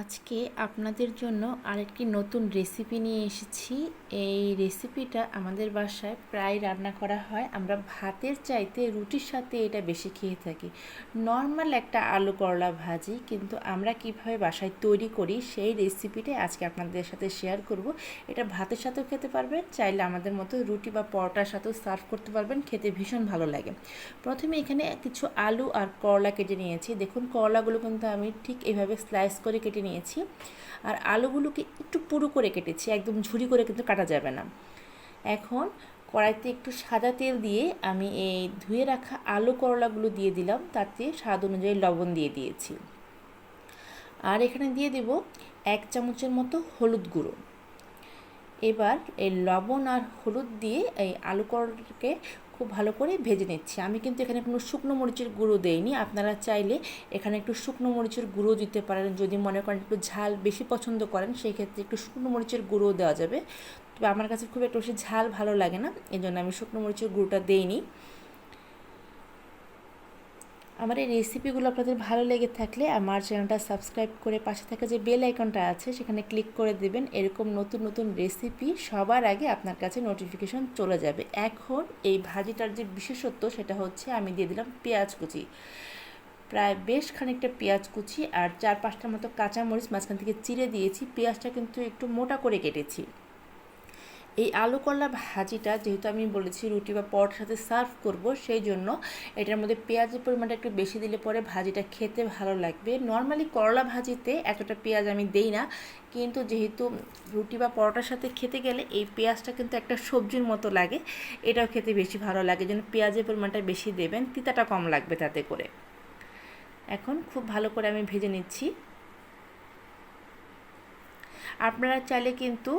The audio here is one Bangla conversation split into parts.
আজকে আপনাদের জন্য আরেকটি নতুন রেসিপি নিয়ে এসেছি। এই রেসিপিটা আমাদের বাসায় প্রায় রান্না করা হয়। আমরা ভাতের চাইতে রুটির সাথে এটা বেশি খেয়ে থাকি। নর্মাল একটা আলু করলা ভাজি, কিন্তু আমরা কিভাবে বাসায় তৈরি করি সেই রেসিপিটাই আজকে আপনাদের সাথে শেয়ার করব। এটা ভাতের সাথেও খেতে পারবেন, চাইলে আমাদের মতো রুটি বা পরোটার সাথেও সার্ভ করতে পারবেন, খেতে ভীষণ ভালো লাগে। প্রথমে এখানে কিছু আলু আর করলা কেটে নিয়েছি। দেখুন, করলাগুলো কিন্তু আমি ঠিক এভাবে স্লাইস করে কেটে নিয়েছি, আর আলুগুলোকে একটু পুরু করে কেটেছি, একদম ঝুরি করে কিন্তু কাটা যাবে না। এখন কড়াইতে একটু সাদা তেল দিয়ে আমি এই ধুয়ে রাখা আলু করলাগুলো দিয়ে দিলাম, তাতে স্বাদ অনুযায়ী লবণ দিয়ে দিয়েছি। আর এখানে দিয়ে দেব 1 চামচের মতো হলুদ গুঁড়ো। এবার এই লবণ আর হলুদ দিয়ে এই আলু করলাটাকে খুব ভালো করে ভেজে নিচ্ছি। আমি কিন্তু এখানে কোনো শুকনো মরিচের গুঁড়ো দেইনি। আপনারা চাইলে এখানে একটু শুকনো মরিচের গুঁড়ো দিতে পারেন, যদি মনে করেন একটু ঝাল বেশি পছন্দ করেন, সেই ক্ষেত্রে একটু শুকনো মরিচের গুঁড়ো দেওয়া যাবে। তবে আমার কাছে খুব একটা বেশি ঝাল ভালো লাগে না, এই জন্য আমি শুকনো মরিচের গুঁড়োটা দেইনি। আমার এই রেসিপিগুলো আপনাদের ভালো লেগে থাকলে আমার চ্যানেলটা সাবস্ক্রাইব করে পাশে থাকা যে বেল আইকনটা আছে সেখানে ক্লিক করে দেবেন। এরকম নতুন নতুন রেসিপি সবার আগে আপনার কাছে নোটিফিকেশন চলে যাবে। এখন এই ভাজিটার যে বিশেষত্ব সেটা হচ্ছে আমি দিয়ে দিলাম পেঁয়াজ কুচি, প্রায় বেশ খানিকটা পেঁয়াজ কুচি, আর 4-5টার মতো কাঁচামরিচ মাঝখান থেকে চিড়ে দিয়েছি। পেঁয়াজটা কিন্তু একটু মোটা করে কেটেছি। এই আলু করলা ভাজিটা যেহেতু আমি বলেছি রুটি বা পরোটার সাথে সার্ভ করব, সেই জন্য এটার মধ্যে পেঁয়াজের পরিমাণটা একটু বেশি দিলে পরে ভাজিটা খেতে ভালো লাগবে। নর্মালি করলা ভাজিতে এতটা পেঁয়াজ আমি দেই না, কিন্তু যেহেতু রুটি বা পরোটার সাথে খেতে গেলে এই পেঁয়াজটা কিন্তু একটা সবজির মতো লাগে, এটাও খেতে বেশি ভালো লাগে, যেন পেঁয়াজের পরিমাণটা বেশি দেবেন, তিতাটা কম লাগবে তাতে করে। এখন খুব ভালো করে আমি ভেজে নিচ্ছি। আপনারা চাইলে কিন্তু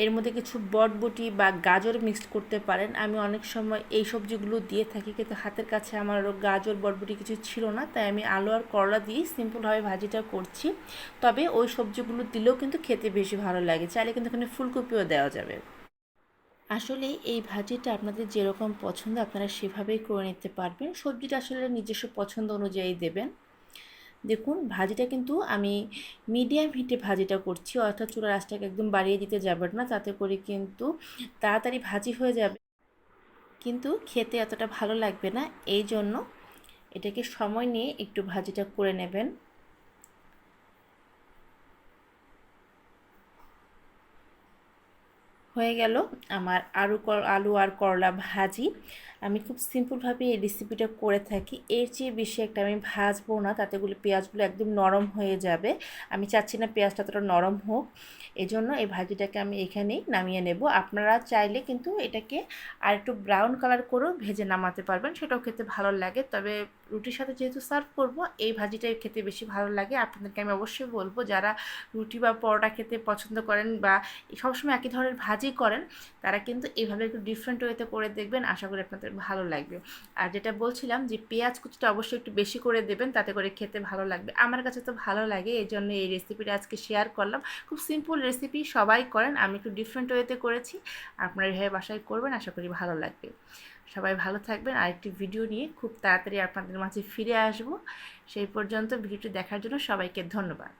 এর মধ্যে কিছু বটবটি বা গাজর মিক্সড করতে পারেন। আমি অনেক সময় এই সবজিগুলো দিয়ে থাকি, কিন্তু হাতের কাছে আমার আরও গাজর বটবটি কিছু ছিল না, তাই আমি আলু আর করলা দিয়েই সিম্পলভাবে ভাজিটা করছি। তবে ওই সবজিগুলো দিলেও কিন্তু খেতে বেশি ভালো লাগে। চাইলে কিন্তু এখানে ফুলকপিও দেওয়া যাবে। আসলে এই ভাজিটা আপনাদের যেরকম পছন্দ আপনারা সেভাবেই করে নিতে পারবেন। সবজিটা আসলে নিজস্ব পছন্দ অনুযায়ী দেবেন। দেখুন, ভাজিটা কিন্তু আমি মিডিয়াম হিটে ভাজিটা করছি, অর্থাৎ চুলার আঁচটাকে একদম বাড়িয়ে দিতে যাবেন না, তাতে করে কিন্তু তাড়াতাড়ি ভাজি হয়ে যাবে, কিন্তু খেতে এতটা ভালো লাগবে না। এই জন্য এটাকে সময় নিয়ে একটু ভাজিটা করে নেবেন। হয়ে গেল আমার আলু আর করলা ভাজি। আমি খুব সিম্পলভাবে এই রেসিপিটা করে থাকি, এর চেয়ে বেশি একটা আমি ভাজবো না, তাতেগুলো পেঁয়াজগুলো একদম নরম হয়ে যাবে। আমি চাচ্ছি না পেঁয়াজটা এতটা নরম হোক, এজন্য এই ভাজিটাকে আমি এখানেই নামিয়ে নেব। আপনারা চাইলে কিন্তু এটাকে আর একটু ব্রাউন কালার করেও ভেজে নামাতে পারবেন, সেটাও খেতে ভালো লাগে। তবে রুটির সাথে যেহেতু সার্ভ করব, এই ভাজিটাই খেতে বেশি ভালো লাগে। আপনাদেরকে আমি অবশ্যই বলবো, যারা রুটি বা পরোটা খেতে পছন্দ করেন বা সবসময় একই ধরনের ভাজি করেন, তারা কিন্তু এইভাবে একটু ডিফারেন্ট ওয়েতে করে দেখবেন, আশা করি আপনাদের ভালো লাগবে। আর যেটা বলছিলাম যে পেঁয়াজ কুচিটা অবশ্যই একটু বেশি করে দেবেন, তাতে করে খেতে ভালো লাগবে। আমার কাছে তো ভালো লাগে, এই জন্য এই রেসিপিটা আজকে শেয়ার করলাম। খুব সিম্পল রেসিপি, সবাই করেন, আমি একটু ডিফারেন্ট ওয়েতে করেছি। আপনারা এভাবে বাসায় করবেন, আশা করি ভালো লাগবে। সবাই ভালো থাকবেন। আরেকটি ভিডিও নিয়ে খুব তাড়াতাড়ি আপনাদের মাঝে ফিরে আসব। সেই পর্যন্ত ভিডিওটি দেখার জন্য সবাইকে ধন্যবাদ।